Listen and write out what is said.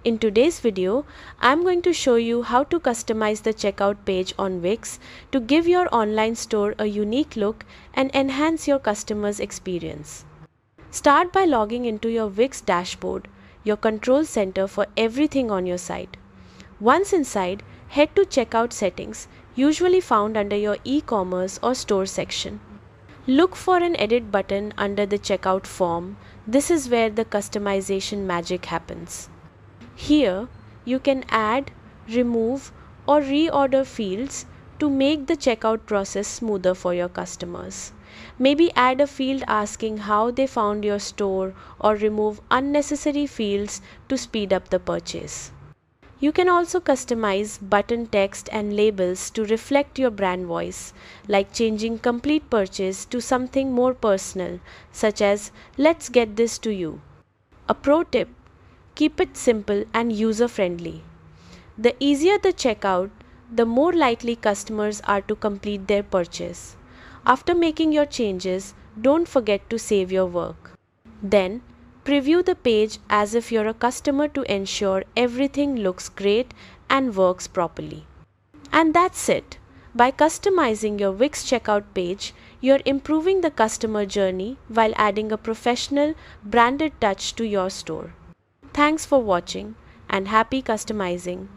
In today's video, I'm going to show you how to customize the checkout page on Wix to give your online store a unique look and enhance your customers' experience. Start by logging into your Wix dashboard, your control center for everything on your site. Once inside, head to Checkout Settings, usually found under your e-commerce or store section. Look for an edit button under the checkout form. This is where the customization magic happens. Here, you can add, remove, or reorder fields to make the checkout process smoother for your customers. Maybe add a field asking how they found your store or remove unnecessary fields to speed up the purchase. You can also customize button text and labels to reflect your brand voice, like changing complete purchase to something more personal, such as "Let's get this to you." A pro tip: keep it simple and user-friendly. The easier the checkout, the more likely customers are to complete their purchase. After making your changes, don't forget to save your work. Then, preview the page as if you're a customer to ensure everything looks great and works properly. And that's it. By customizing your Wix checkout page, you're improving the customer journey while adding a professional, branded touch to your store. Thanks for watching and happy customizing.